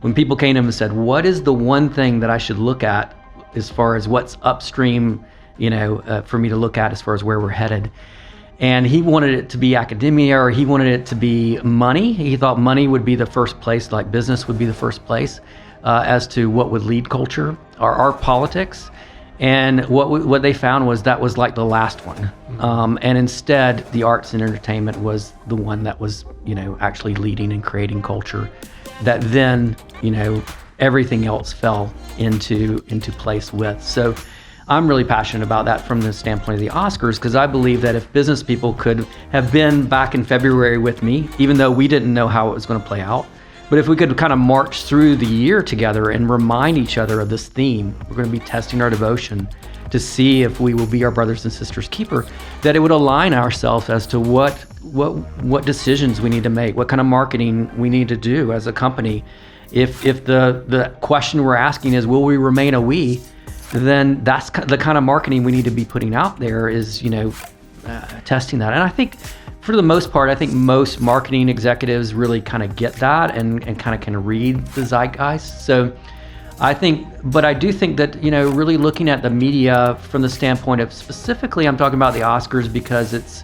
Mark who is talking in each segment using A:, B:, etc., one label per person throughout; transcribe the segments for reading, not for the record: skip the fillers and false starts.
A: when people came to him and said, what is the one thing that I should look at as far as what's upstream, for me to look at as far as where we're headed? And he wanted it to be academia, or he wanted it to be money. He thought money would be the first place, like business would be the first place, as to what would lead culture or our politics. And what they found was that was like the last one. And instead, the arts and entertainment was the one that was, actually leading and creating culture. That then, everything else fell into place with. So I'm really passionate about that from the standpoint of the Oscars, because I believe that if business people could have been back in February with me, even though we didn't know how it was going to play out, but if we could kind of march through the year together and remind each other of this theme, we're going to be testing our devotion to see if we will be our brothers and sisters' keeper, that it would align ourselves as to what decisions we need to make, what kind of marketing we need to do as a company. If the question we're asking is, will we remain a we, then that's the kind of marketing we need to be putting out there, is, testing that. And I think for the most part, I think most marketing executives really kind of get that and kind of can read the zeitgeist. So I do think that, really looking at the media from the standpoint of, specifically I'm talking about the Oscars, because it's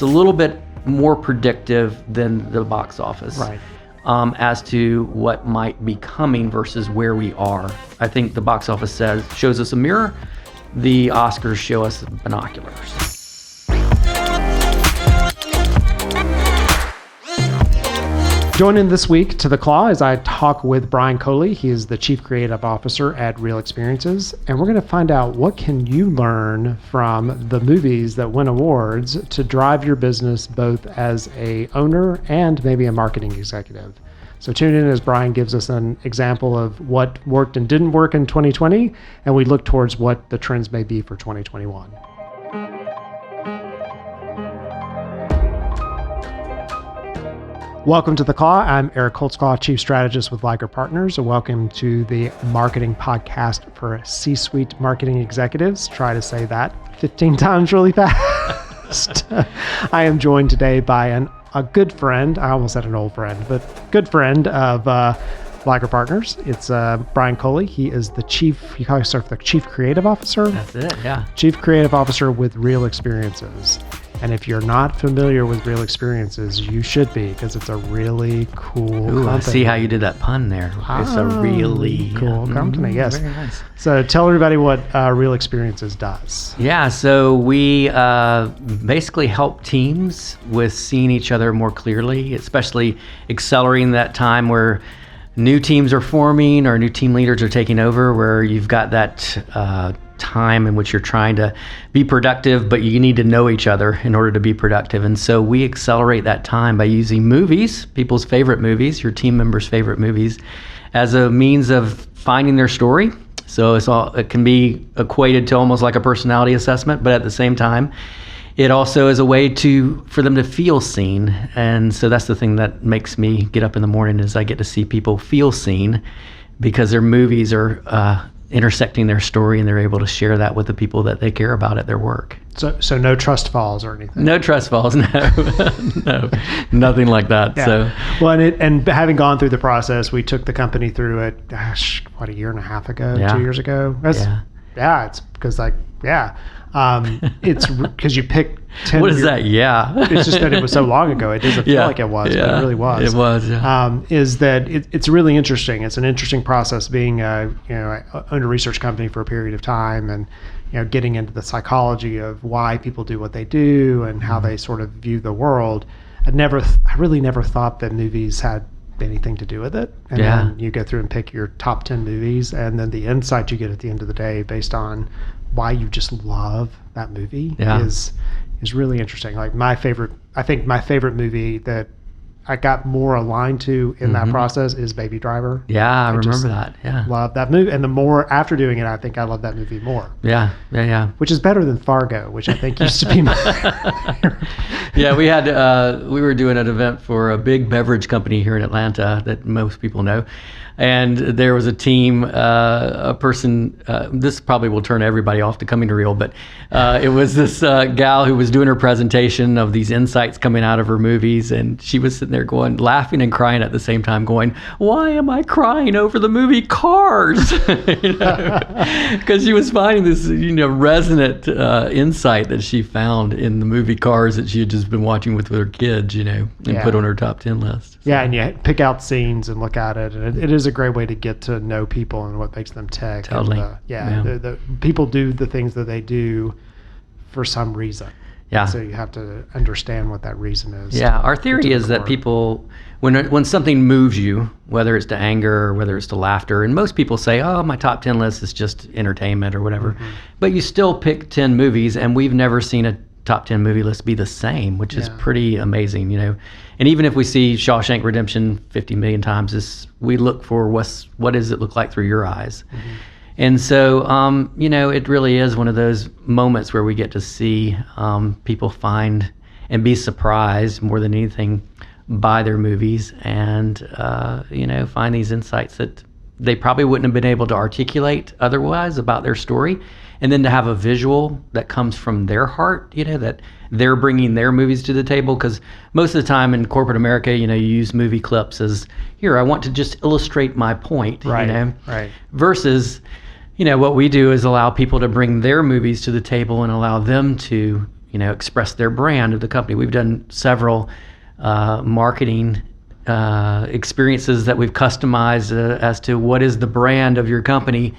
A: a little bit more predictive than the box office.
B: Right.
A: As to what might be coming versus where we are. I think the box office shows us a mirror. The Oscars show us binoculars.
B: Join in this week to The Claw as I talk with Bryan Coley. He is the Chief Creative Officer at Real Experiences, and we're going to find out what can you learn from the movies that win awards to drive your business both as a owner and maybe a marketing executive. So tune in as Bryan gives us an example of what worked and didn't work in 2020, and we look towards what the trends may be for 2021. Welcome to The Claw. I'm Eric Holtzclaw, Chief Strategist with Liger Partners, and welcome to the marketing podcast for C-suite marketing executives. Try to say that 15 times really fast. I am joined today by a good friend. I almost said an old friend, but good friend of Liger Partners. It's Bryan Coley. He is the Chief Creative Officer.
A: That's it, yeah.
B: Chief Creative Officer with Real Experiences. And if you're not familiar with Real Experiences, you should be, because it's a really cool company.
A: I see how you did that pun there. It's a really
B: cool company, yes.
A: Very nice.
B: So tell everybody what Real Experiences does.
A: Yeah, so we basically help teams with seeing each other more clearly, especially accelerating that time where new teams are forming or new team leaders are taking over, where you've got that time in which you're trying to be productive, but you need to know each other in order to be productive. And so we accelerate that time by using movies, people's favorite movies, your team members' favorite movies, as a means of finding their story. So it can be equated to almost like a personality assessment, but at the same time, it also is a way for them to feel seen. And so that's the thing that makes me get up in the morning, is I get to see people feel seen, because their movies are intersecting their story, and they're able to share that with the people that they care about at their work.
B: So no trust falls or anything?
A: No trust falls, no. No, nothing like that.
B: Yeah.
A: So,
B: well, and having gone through the process, we took the company through it, a year and a half ago, 2 years ago? It's because it's because you pick 10
A: What is that? Yeah.
B: It's just that it was so long ago. It doesn't feel like it was, but it really was.
A: It was, yeah.
B: Is that it's really interesting. It's an interesting process being I owned a research company for a period of time, and getting into the psychology of why people do what they do and how they sort of view the world. I really never thought that movies had anything to do with it. And then you go through and pick your top 10 movies, and then the insight you get at the end of the day based on why you just love that movie is really interesting. Like I think my favorite movie that I got more aligned to in that process is Baby Driver.
A: Yeah, I remember that. Yeah.
B: Love that movie. And the more after doing it, I think I love that movie more.
A: Yeah.
B: Which is better than Fargo, which I think used to be my
A: Yeah, we were doing an event for a big beverage company here in Atlanta that most people know. And there was a team, a person, this probably will turn everybody off to Coming to Real, but it was this gal who was doing her presentation of these insights coming out of her movies. And she was sitting there going, laughing and crying at the same time, going, why am I crying over the movie Cars? Because she was finding this, resonant insight that she found in the movie Cars that she had just been watching with her kids, and put on her top 10 list.
B: Yeah, and you pick out scenes and look at it, and it is a great way to get to know people and what makes them tick.
A: Totally.
B: And, the people do the things that they do for some reason.
A: Yeah.
B: So you have to understand what that reason is.
A: Yeah, our theory is that people, when something moves you, whether it's to anger or whether it's to laughter, and most people say, oh, my top 10 list is just entertainment or whatever, but you still pick 10 movies, and we've never seen a top 10 movie list be the same, which is pretty amazing, And even if we see Shawshank Redemption 50 million times, we look for what does it look like through your eyes. And so, it really is one of those moments where we get to see people find and be surprised more than anything by their movies, and find these insights that they probably wouldn't have been able to articulate otherwise about their story. And then to have a visual that comes from their heart, that they're bringing their movies to the table. Because most of the time in corporate America, you use movie clips as, here, I want to just illustrate my point,
B: Right.
A: Versus, what we do is allow people to bring their movies to the table and allow them to, express their brand of the company. We've done several marketing experiences that we've customized as to what is the brand of your company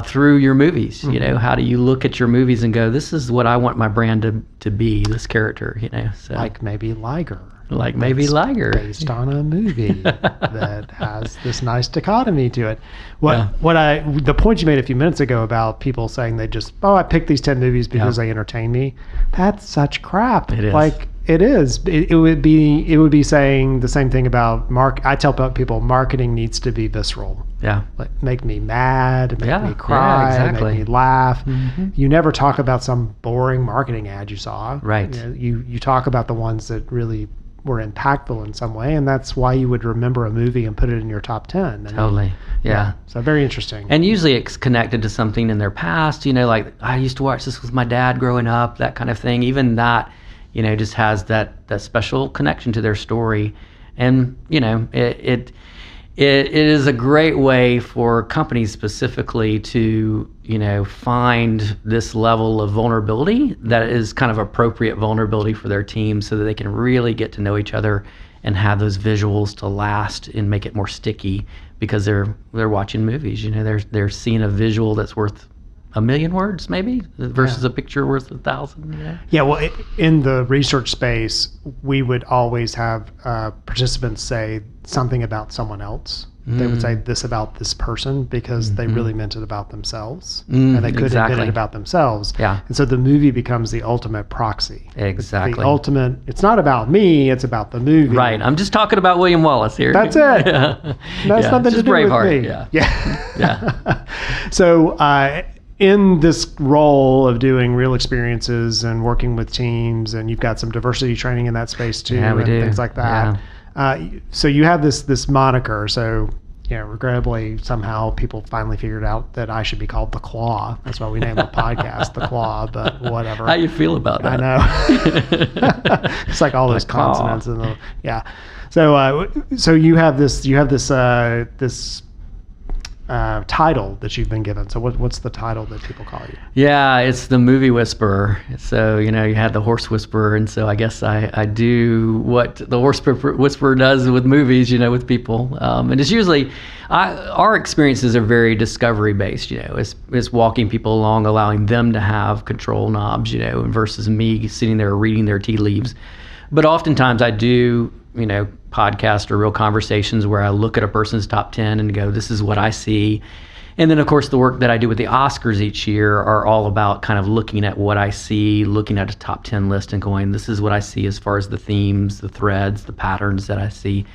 A: through your movies. How do you look at your movies and go, this is what I want my brand to be, this character, so
B: Like maybe Liger. Based on a movie that has this nice dichotomy to it. The point you made a few minutes ago about people saying they just, I picked these 10 movies because they entertain me. That's such crap.
A: It is.
B: It is. It would be saying the same thing about I tell people marketing needs to be visceral.
A: Yeah.
B: Make me mad, make me cry, make me laugh. You never talk about some boring marketing ad you saw.
A: Right.
B: You talk about the ones that really were impactful in some way, and that's why you would remember a movie and put it in your top 10.
A: Totally. Yeah.
B: So very interesting.
A: And usually it's connected to something in their past, like I used to watch this with my dad growing up, that kind of thing. Even that, just has that special connection to their story. And, it is a great way for companies specifically to, find this level of vulnerability that is kind of appropriate vulnerability for their team, so that they can really get to know each other and have those visuals to last and make it more sticky, because they're watching movies. They're seeing a visual that's worth 1,000,000 words maybe versus a picture worth 1,000.
B: Yeah, well, in the research space, we would always have participants say something about someone else. They would say this about this person because they really meant it about themselves, and they couldn't admit it about themselves.
A: Yeah.
B: And so the movie becomes the ultimate proxy.
A: Exactly.
B: The ultimate. It's not about me. It's about the movie.
A: Right. I'm just talking about William Wallace here.
B: That's it. That's nothing to do
A: Braveheart.
B: with me. Yeah. So. In this role of doing real experiences and working with teams, and you've got some diversity training in that space too, and things like that. So you have this moniker. So, regrettably, somehow people finally figured out that I should be called The Claw. That's why we named the podcast The Claw, but whatever.
A: How you feel about that?
B: I know. It's like all those consonants and So you have this title that you've been given. So what's the title that people call you?
A: Yeah, it's the movie whisperer. So, you had the horse whisperer. And so I guess I do what the horse whisperer does with movies, with people. And it's usually, our experiences are very discovery based, it's walking people along, allowing them to have control knobs, versus me sitting there reading their tea leaves. But oftentimes I do, podcast or real conversations where I look at a person's top 10 and go, this is what I see. And then, of course, the work that I do with the Oscars each year are all about kind of looking at what I see, looking at a top 10 list and going, this is what I see as far as the themes, the threads, the patterns that I see.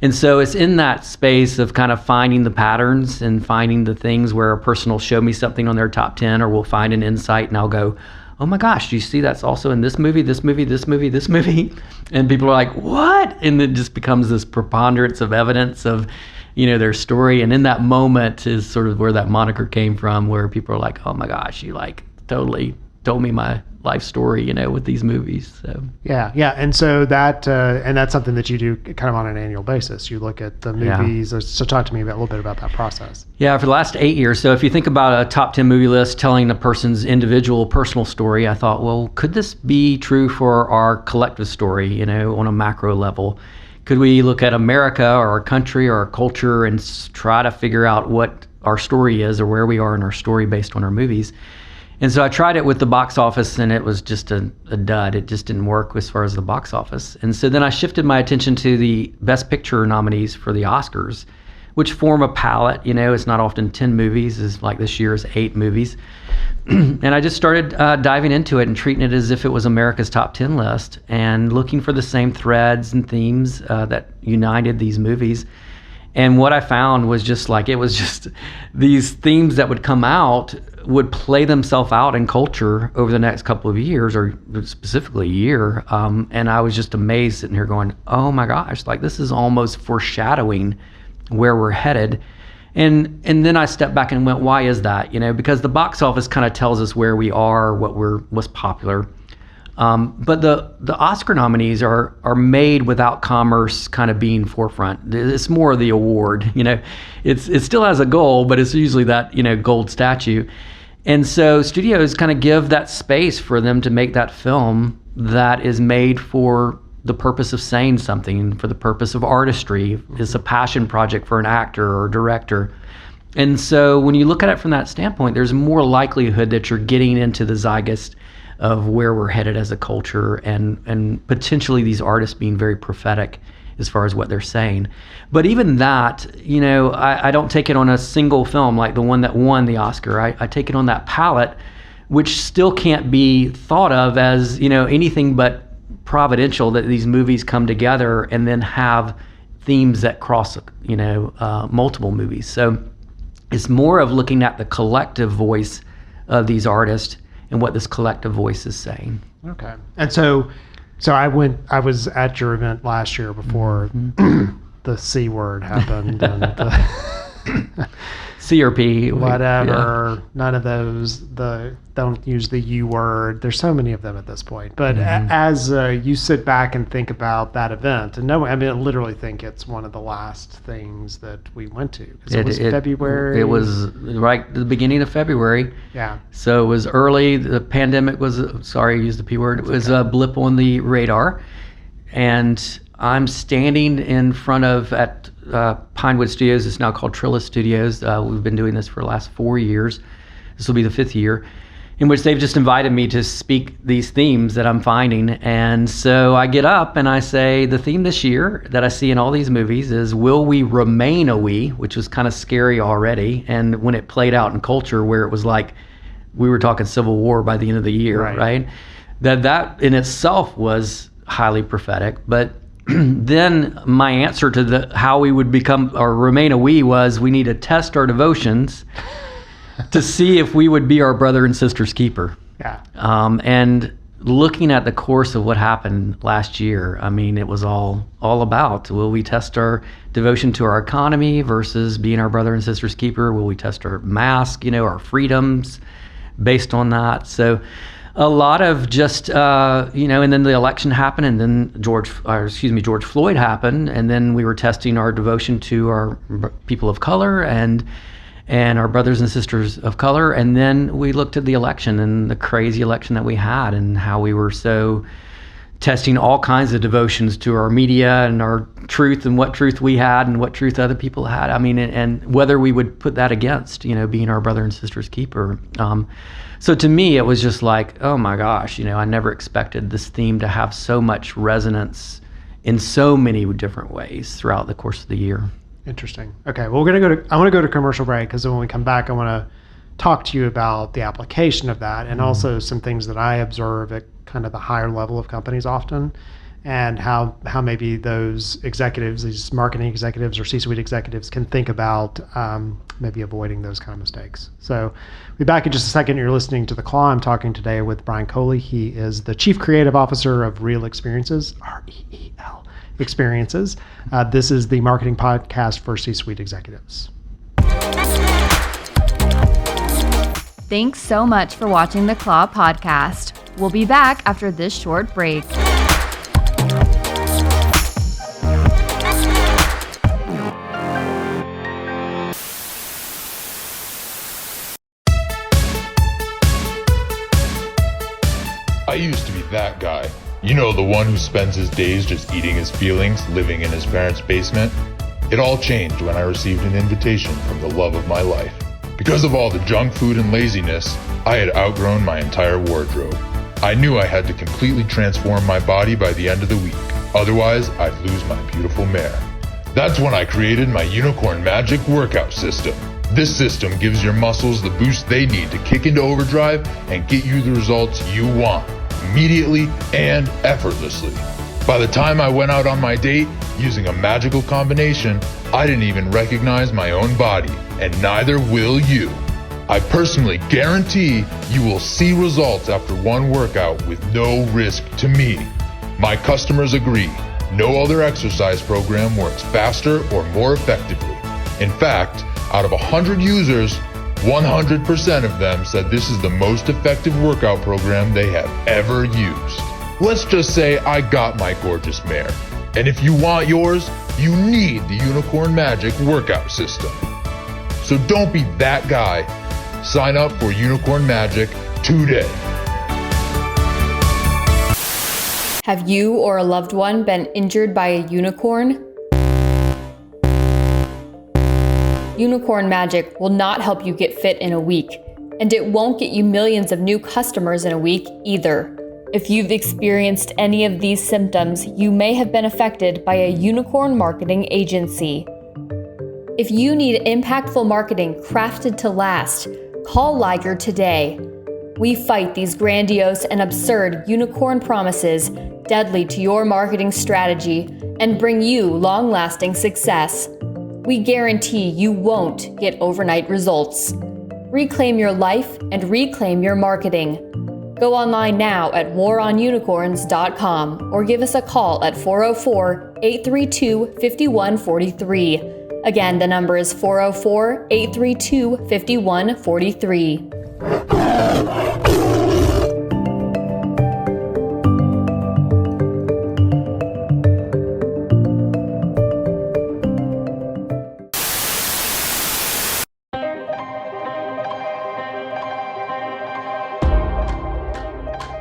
A: And so it's in that space of kind of finding the patterns and finding the things where a person will show me something on their top 10, or we'll find an insight and I'll go, oh my gosh, do you see that's also in this movie, this movie, this movie, this movie? And people are like, what? And it just becomes this preponderance of evidence of, their story. And in that moment is sort of where that moniker came from, where people are like, oh my gosh, you like totally told me my life story, with these movies. So
B: yeah. And so that, and that's something that you do kind of on an annual basis. You look at the movies. Yeah. So talk to me a little bit about that process.
A: Yeah, for the last 8 years. So if you think about a top 10 movie list telling the person's individual personal story, I thought, well, could this be true for our collective story, on a macro level? Could we look at America or our country or our culture and try to figure out what our story is or where we are in our story based on our movies? And so I tried it with the box office, and it was just a dud. It just didn't work as far as the box office. And so then I shifted my attention to the Best Picture nominees for the Oscars, which form a palette. It's not often 10 movies. It's like this year's 8 movies. And I just started diving into it and treating it as if it was America's top 10 list and looking for the same threads and themes that united these movies. And what I found was just these themes that would come out would play themselves out in culture over the next couple of years, or specifically a year. And I was just amazed sitting here going, oh my gosh, this is almost foreshadowing where we're headed. And then I stepped back and went, why is that? Because the box office kind of tells us where we are, what's popular. But the Oscar nominees are made without commerce kind of being forefront. It's more of the award, it still has a goal, but it's usually that, gold statue. And so studios kind of give that space for them to make that film that is made for the purpose of saying something, for the purpose of artistry. It's a passion project for an actor or director. And so when you look at it from that standpoint, there's more likelihood that you're getting into the zeitgeist of where we're headed as a culture, and potentially these artists being very prophetic as far as what they're saying. But even that, I don't take it on a single film like the one that won the Oscar. I take it on that palette, which still can't be thought of as, anything but providential, that these movies come together and then have themes that cross, multiple movies. So it's more of looking at the collective voice of these artists and what this collective voice is saying.
B: Okay. And so I was at your event last year before the C word happened and
A: CRP,
B: whatever. Yeah. None of those. Don't use the U word. There's so many of them at this point. But as you sit back and think about that event, and I literally think it's one of the last things that we went to, because it was February.
A: It was right at the beginning of February.
B: Yeah.
A: So it was early. The pandemic was, sorry, I used the P word. It was a blip on the radar. And I'm standing in front of, at Pinewood Studios, it's now called Trilla Studios. We've been doing this for the last 4 years. This will be the 5th year, in which they've just invited me to speak these themes that I'm finding. And so I get up and I say, the theme this year that I see in all these movies is, will we remain a we, which was kind of scary already. And when it played out in culture, where it was like, we were talking Civil War by the end of the year, right? That in itself was highly prophetic. But then my answer to how we would become or remain a we was, we need to test our devotions to see if we would be our brother and sister's keeper.
B: Yeah.
A: And looking at the course of what happened last year, it was all about, will we test our devotion to our economy versus being our brother and sister's keeper? Will we test our mask, our freedoms based on that? So a lot of just, and then the election happened, and then George Floyd happened, and then we were testing our devotion to our people of color and our brothers and sisters of color. And then we looked at the election and the crazy election that we had, and how we were so testing all kinds of devotions to our media and our truth, and what truth we had and what truth other people had. And whether we would put that against, being our brother and sister's keeper. So to me, it was just like, oh my gosh, I never expected this theme to have so much resonance in so many different ways throughout the course of the year.
B: Interesting. Okay, well, I want to go to commercial break, because when we come back, I want to talk to you about the application of that, and also some things that I observe at kind of the higher level of companies often, and how maybe those executives, these marketing executives or C-suite executives, can think about maybe avoiding those kind of mistakes. So we'll be back in just a second. You're listening to The Claw. I'm talking today with Bryan Coley. He is the Chief Creative Officer of Real Experiences, REEL. experiences. This is the marketing podcast for C-suite executives.
C: Thanks so much for watching the Claw podcast. We'll be back after this short break.
D: I used to be that guy. You know, the one who spends his days just eating his feelings, living in his parents' basement. It all changed when I received an invitation from the love of my life. Because of all the junk food and laziness, I had outgrown my entire wardrobe. I knew I had to completely transform my body by the end of the week. Otherwise, I'd lose my beautiful mare. That's when I created my Unicorn Magic workout system. This system gives your muscles the boost they need to kick into overdrive and get you the results you want, immediately and effortlessly. By the time I went out on my date, using a magical combination, I didn't even recognize my own body, and neither will you. I personally guarantee you will see results after one workout with no risk to me. My customers agree. No other exercise program works faster or more effectively. In fact, out of 100 users, 100% of them said this is the most effective workout program they have ever used. Let's just say I got my gorgeous mare. And if you want yours, you need the Unicorn Magic workout system. So don't be that guy. Sign up for Unicorn Magic today.
C: Have you or a loved one been injured by a unicorn? Unicorn Magic will not help you get fit in a week, and it won't get you millions of new customers in a week either. If you've experienced any of these symptoms, you may have been affected by a unicorn marketing agency. If you need impactful marketing crafted to last, call Liger today. We fight these grandiose and absurd unicorn promises deadly to your marketing strategy and bring you long-lasting success. We guarantee you won't get overnight results. Reclaim your life and reclaim your marketing. Go online now at waronunicorns.com or give us a call at 404-832-5143. Again, the number is 404-832-5143.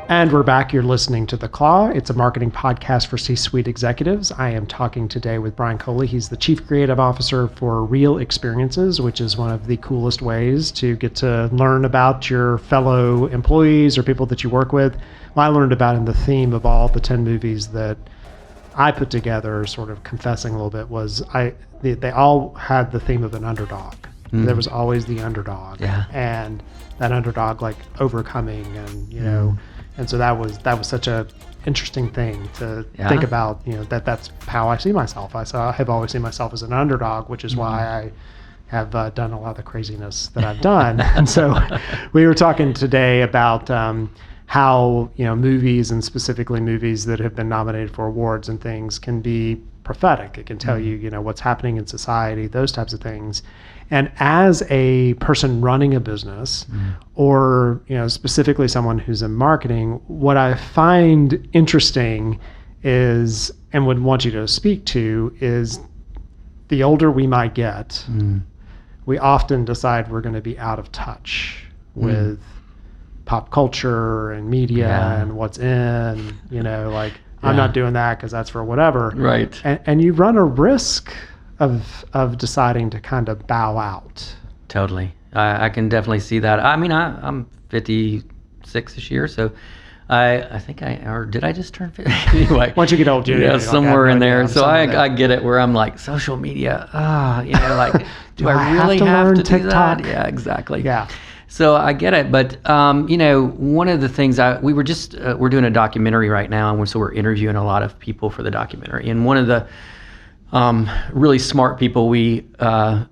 B: And we're back. You're listening to The Claw. It's a marketing podcast for C-suite executives. I am talking today with Bryan Coley. He's the Chief Creative Officer for Real Experiences, which is one of the coolest ways to get to learn about your fellow employees or people that you work with. Well, I learned about in the theme of all the 10 movies that I put together, sort of confessing a little bit, was they all had the theme of an underdog. There was always the underdog.
A: Yeah.
B: And that underdog like overcoming and, you know, and so that was such a interesting thing to think about, you know, that's how I see myself. I have always seen myself as an underdog, which is why I have done a lot of the craziness that I've done. And so we were talking today about how, you know, movies and specifically movies that have been nominated for awards and things can be prophetic. It can tell you, you know, what's happening in society, those types of things. And as a person running a business or, you know, specifically someone who's in marketing, what I find interesting is, and would want you to speak to, is the older we might get, we often decide we're going to be out of touch with pop culture and media and what's in, you know, like I'm not doing that because that's for whatever.
A: Right.
B: And you run a risk of deciding to kind of bow out.
A: Totally. I can definitely see that. I mean, I'm 56 this year, so I think or did I just turn 50? Anyway.
B: Once you get old,
A: somewhere in there. So I get it where I'm like, social media, you know, like, do I really have to do that? Yeah, exactly.
B: Yeah.
A: So I get it, but you know, one of the things we're doing a documentary right now, and so we're interviewing a lot of people for the documentary, and one of the really smart people we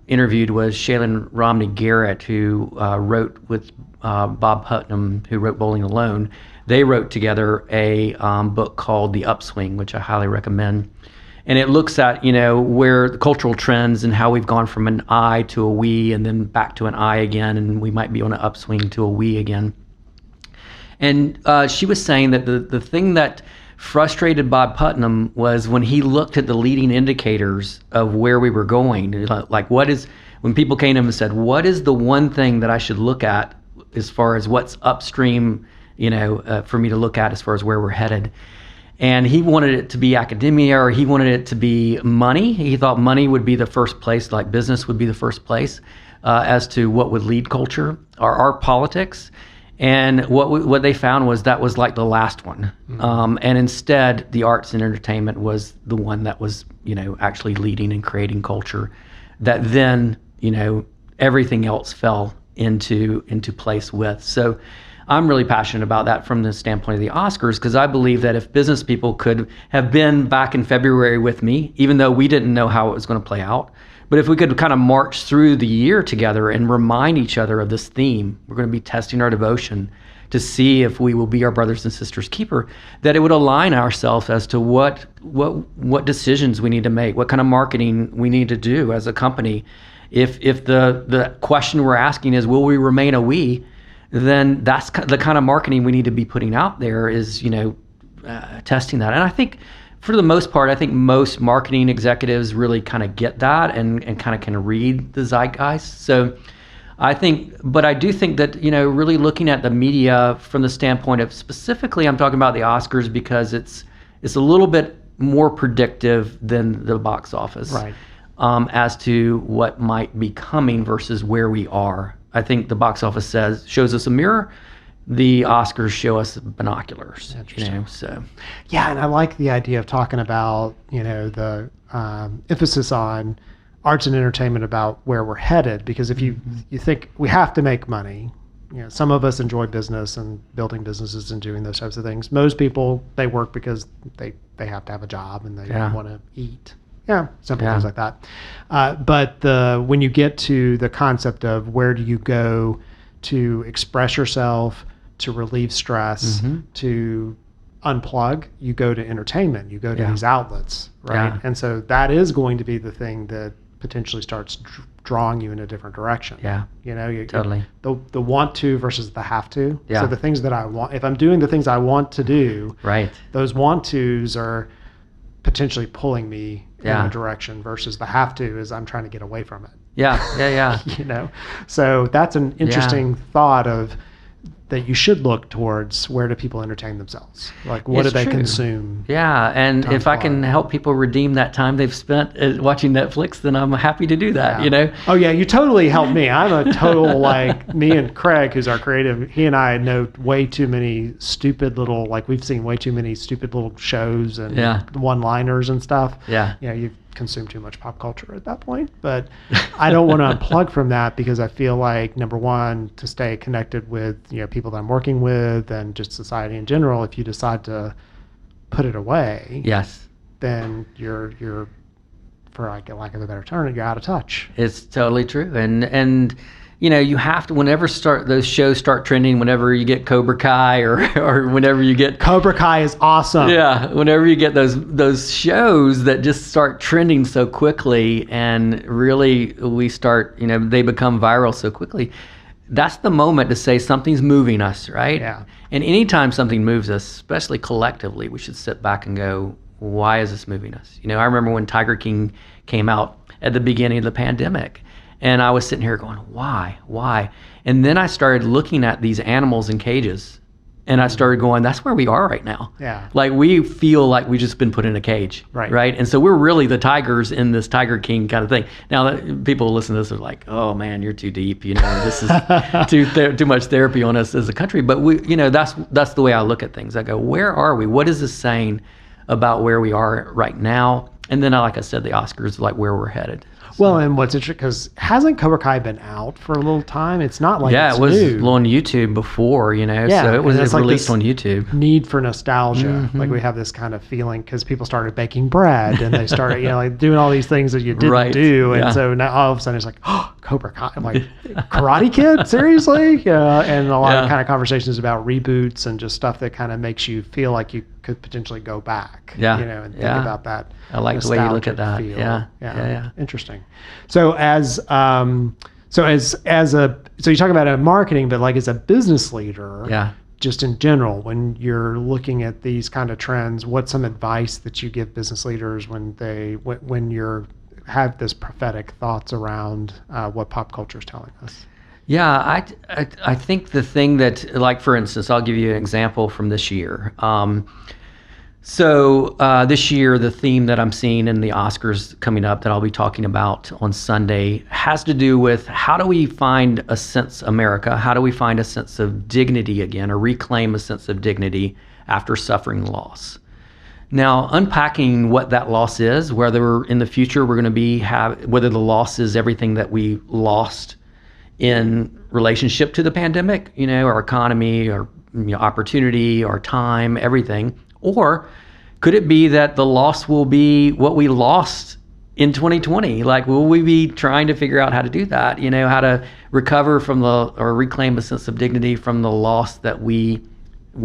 A: interviewed was Shailin Romney Garrett, who wrote with Bob Putnam, who wrote Bowling Alone. They wrote together a book called The Upswing, which I highly recommend. And it looks at, where the cultural trends and how we've gone from an I to a we and then back to an I again, and we might be on an upswing to a we again. And she was saying that the thing that frustrated Bob Putnam was when he looked at the leading indicators of where we were going. Like, when people came to him and said, what is the one thing that I should look at as far as what's upstream, for me to look at as far as where we're headed? And he wanted it to be academia, or he wanted it to be money. He thought money would be the first place, like business would be the first place, as to what would lead culture, or our politics. And what they found was that was like the last one. And instead, the arts and entertainment was the one that was, actually leading and creating culture, that then, everything else fell into place with. So I'm really passionate about that from the standpoint of the Oscars, because I believe that if business people could have been back in February with me, even though we didn't know how it was going to play out, but if we could kind of march through the year together and remind each other of this theme, we're going to be testing our devotion to see if we will be our brothers and sisters' keeper, that it would align ourselves as to what decisions we need to make, what kind of marketing we need to do as a company. If the question we're asking is, will we remain a we, then that's the kind of marketing we need to be putting out there, is, testing that. And I think for the most part, I think most marketing executives really kind of get that and kind of can read the zeitgeist. So I do think that, really looking at the media from the standpoint of, specifically, I'm talking about the Oscars because it's a little bit more predictive than the box office.
B: Right.
A: As to what might be coming versus where we are. I think the box office shows us a mirror. The Oscars show us binoculars. So.
B: Yeah, and I like the idea of talking about, the emphasis on arts and entertainment, about where we're headed, because if you think we have to make money, some of us enjoy business and building businesses and doing those types of things. Most people, they work because they have to have a job and they want to eat. Yeah, simple things like that. But when you get to the concept of where do you go to express yourself, to relieve stress, to unplug, you go to entertainment, you go to these outlets, right? And so that is going to be the thing that potentially starts drawing you in a different direction.
A: Yeah, totally.
B: The want to versus the have to.
A: Yeah.
B: So the things that I want, if I'm doing the things I want to do,
A: right, those
B: want tos are potentially pulling me in a direction, versus the have to is I'm trying to get away from it.
A: Yeah.
B: So that's an interesting thought of that you should look towards, where do people entertain themselves? Like, what do they consume?
A: Yeah, and if I can help people redeem that time they've spent watching Netflix, then I'm happy to do that,
B: Oh yeah, you totally helped me. I'm a total, me and Craig, who's our creative, he and I know way too many stupid little, we've seen way too many stupid little shows and one-liners and stuff.
A: Yeah.
B: You've consumed too much pop culture at that point. But I don't want to unplug from that, because I feel like, number one, to stay connected with people that I'm working with and just society in general, if you decide to put it away, then you're for lack of a better term, you're out of touch.
A: It's totally true. And you have to, whenever those shows start trending, whenever you get Cobra Kai or whenever you get...
B: Cobra Kai is awesome.
A: Yeah, whenever you get those shows that just start trending so quickly, and really we start, they become viral so quickly, that's the moment to say something's moving us, right?
B: Yeah.
A: And anytime something moves us, especially collectively, we should sit back and go, why is this moving us? I remember when Tiger King came out at the beginning of the pandemic, and I was sitting here going, why? And then I started looking at these animals in cages, and I started going, that's where we are right now.
B: Yeah.
A: Like, we feel like we've just been put in a cage, right? And so we're really the tigers in this Tiger King kind of thing. Now, people who listen to this are like, oh man, you're too deep. This is too much therapy on us as a country. But that's the way I look at things. I go, where are we? What is this saying about where we are right now? And then, like I said, the Oscars, like where we're headed.
B: Well, and what's interesting, because hasn't Cobra Kai been out for a little time? It's not like
A: Yeah,
B: it's
A: it was
B: new.
A: on YouTube before,
B: Yeah,
A: so it was
B: and it's like
A: released
B: this
A: on YouTube.
B: Need for nostalgia. Like we have this kind of feeling because people started baking bread and they started, like doing all these things that you didn't
A: Right.
B: do. And
A: Yeah.
B: so now all of a sudden it's like, oh, Cobra Kai. I'm like, Karate Kid? Seriously? And a lot of kind of conversations about reboots and just stuff that kind of makes you feel like you could potentially go back,
A: Yeah.
B: and think about that.
A: I like the way you look at that.
B: nostalgic
A: Yeah.
B: feel.
A: Yeah.
B: Interesting. So so you talk about it in marketing, but like as a business leader,
A: Yeah.
B: just in general, when you're looking at these kind of trends, what's some advice that you give business leaders when you're have this prophetic thoughts around what pop culture is telling us?
A: Yeah, I think the thing that, like, for instance, I'll give you an example from this year. So this year, the theme that I'm seeing in the Oscars coming up that I'll be talking about on Sunday has to do with how do we find a sense, America, how do we find a sense of dignity again, or reclaim a sense of dignity after suffering loss? Now, unpacking what that loss is, whether in the future we're going to whether the loss is everything that we lost in relationship to the pandemic, our economy, our opportunity, our time, everything. Or could it be that the loss will be what we lost in 2020? Like, will we be trying to figure out how to do that? How to recover or reclaim a sense of dignity from the loss that we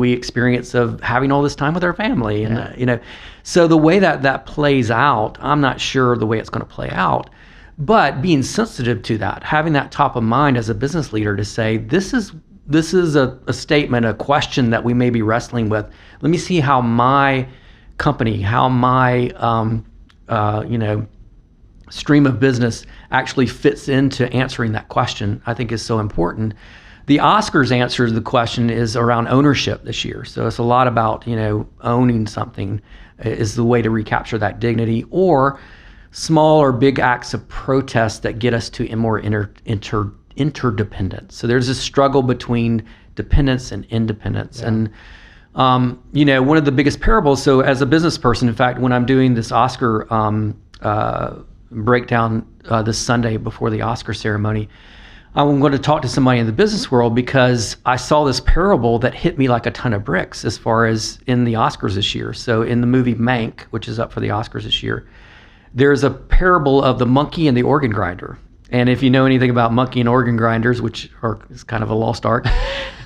A: experience of having all this time with our family. And, so the way that plays out, I'm not sure the way it's going to play out, but being sensitive to that, having that top of mind as a business leader to say, this is a statement, a question that we may be wrestling with. Let me see how my company, how my, stream of business actually fits into answering that question, I think is so important. The Oscars answer to the question is around ownership this year. So it's a lot about, owning something is the way to recapture that dignity, or small or big acts of protest that get us to more interdependence. So there's a struggle between dependence and independence. Yeah. And, one of the biggest parables, so as a business person, in fact, when I'm doing this Oscar breakdown this Sunday before the Oscar ceremony, I'm going to talk to somebody in the business world because I saw this parable that hit me like a ton of bricks as far as in the Oscars this year. So in the movie Mank, which is up for the Oscars this year, there's a parable of the monkey and the organ grinder. And if you know anything about monkey and organ grinders, which is kind of a lost art,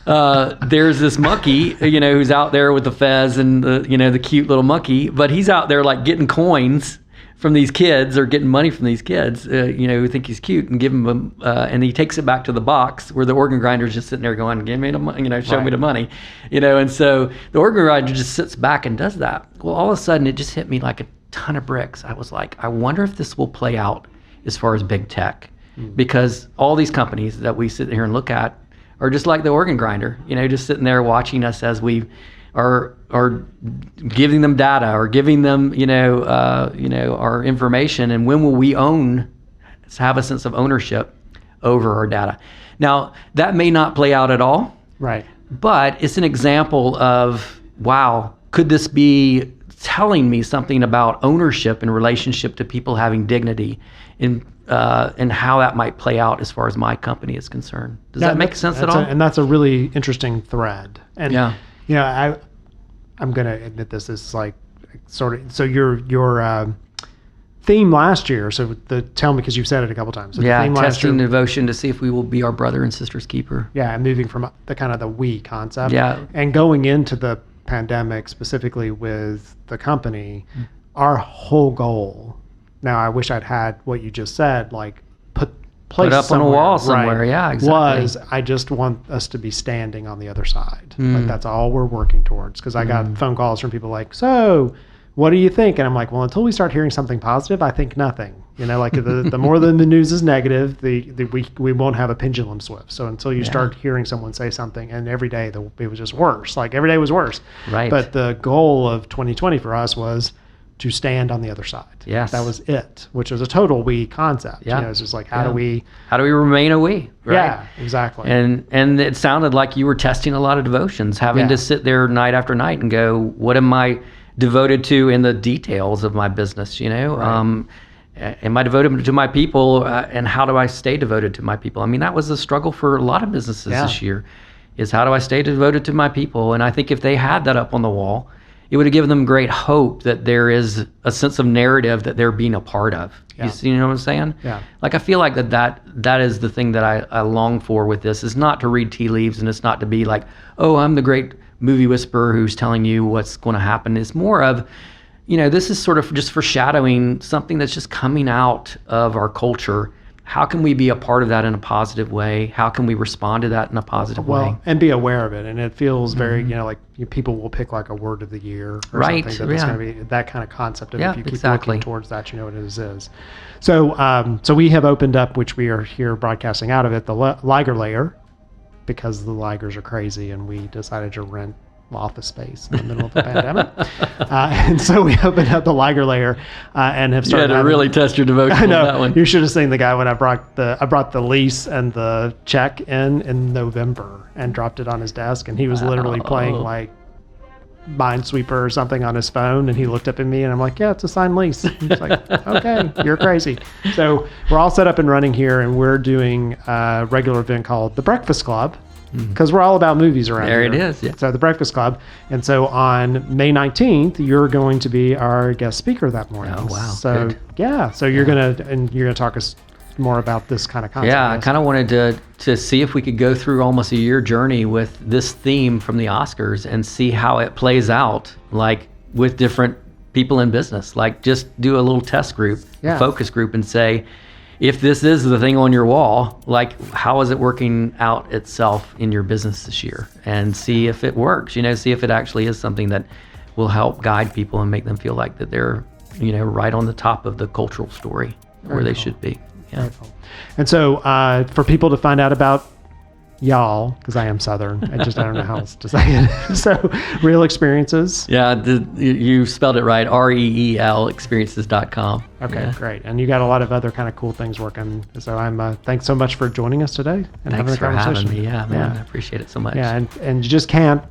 A: there's this monkey, who's out there with the fez and the cute little monkey, but he's out there like getting coins from these kids or getting money from these kids, who think he's cute, and give him and he takes it back to the box where the organ grinder is just sitting there going, give me the money, show me the money, and so the organ grinder just sits back and does that. Well, all of a sudden it just hit me like a ton of bricks. I was like, I wonder if this will play out as far as big tech, because all these companies that we sit here and look at are just like the organ grinder, just sitting there watching us as we are giving them data or giving them, our information. And when will we have a sense of ownership over our data? Now, that may not play out at all.
B: Right.
A: But it's an example of, wow, could this be telling me something about ownership in relationship to people having dignity and how that might play out as far as my company is concerned? Does that make sense at all?
B: And that's a really interesing thread. And
A: yeah.
B: I'm going to admit this is like sort of, so your theme last year, tell me, because you've said it a couple times. So
A: yeah,
B: the theme
A: testing devotion to see if we will be our brother and sister's keeper.
B: Yeah, and moving from the kind of the we concept.
A: Yeah.
B: And going into the pandemic, specifically with the company, our whole goal, now I wish I'd had what you just said, like put
A: up on a wall somewhere. Right, yeah, exactly.
B: Was I just want us to be standing on the other side. Like that's all we're working towards. Because I got phone calls from people like, so what do you think? And I'm like, well, until we start hearing something positive, I think nothing. Like the more the news is negative, we won't have a pendulum swift. So until you start hearing someone say something, and every day it was just worse. Like every day was worse.
A: Right.
B: But the goal of 2020 for us was to stand on the other side.
A: Yes.
B: That was it, which was a total we concept.
A: Yeah.
B: It's just like, how do we
A: remain a we? Right?
B: Yeah, exactly.
A: And it sounded like you were testing a lot of devotions, having to sit there night after night and go, what am I devoted to in the details of my business, Right. am I devoted to my people, and how do I stay devoted to my people? I mean, that was a struggle for a lot of businesses this year, is how do I stay devoted to my people? And I think if they had that up on the wall, it would have given them great hope that there is a sense of narrative that they're being a part of. You know what I'm saying?
B: Yeah.
A: Like, I feel like that is the thing that I long for with this, is not to read tea leaves, and it's not to be like, oh, I'm the great movie whisperer who's telling you what's going to happen. It's more of, this is sort of just foreshadowing something that's just coming out of our culture. How can we be a part of that in a positive way? How can we respond to that in a positive way?
B: And be aware of it. And it feels very, like people will pick like a word of the year or something. That's going to be that kind of concept of if you keep looking towards that, what it is. So we have opened up, which we are here broadcasting out of it, the Liger Layer, because the Ligers are crazy and we decided to rent office space in the middle of the pandemic. And so we opened up the Liger Layer and have started.
A: You had to really test your devotion on that one.
B: You should have seen the guy when I brought the lease and the check in November and dropped it on his desk, and he was literally playing like Minesweeper or something on his phone, and he looked up at me and I'm like, yeah, it's a signed lease. He's like, okay, you're crazy. So we're all set up and running here, and we're doing a regular event called the Breakfast Club, because we're all about movies around here.
A: There it is, yeah.
B: So the Breakfast Club. And so on May 19th, you're going to be our guest speaker that morning.
A: Oh, wow.
B: So
A: good.
B: Yeah. So you're going to talk us more about this kind of concept.
A: Yeah, I kind of wanted to see if we could go through almost a year journey with this theme from the Oscars and see how it plays out, like with different people in business. Like, just do a little test group, focus group, and say, if this is the thing on your wall, like, how is it working out itself in your business this year? And see if it works, see if it actually is something that will help guide people and make them feel like that they're, right on the top of the cultural story where they should be. Yeah.
B: Cool. And so for people to find out about y'all, because I am Southern, I don't know how else to say it. So Real Experiences.
A: Yeah, you spelled it right, REEL experiences.com.
B: Okay, great. And you got a lot of other kind of cool things working. So I'm thanks so much for joining us today and
A: Thanks
B: having a
A: for
B: conversation.
A: Having me. Yeah, man, I appreciate it so much.
B: Yeah, and you just can't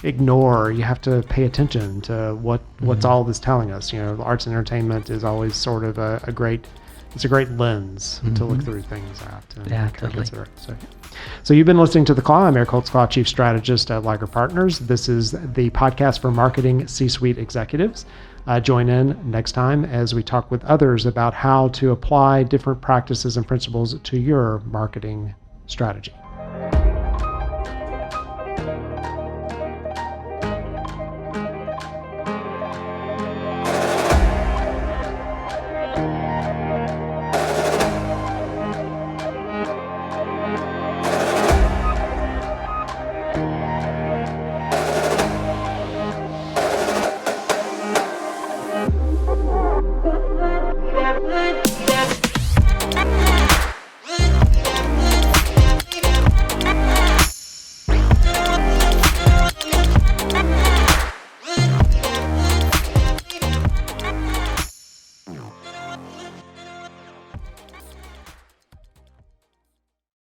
B: ignore. You have to pay attention to what's all this telling us. Arts and entertainment is always sort of a great lens to look through things at. And
A: totally.
B: Consider it. So you've been listening to The Claw. I'm Eric Holtzclaw, Chief Strategist at Liger Partners. This is the podcast for marketing C-suite executives. Join in next time as we talk with others about how to apply different practices and principles to your marketing strategy.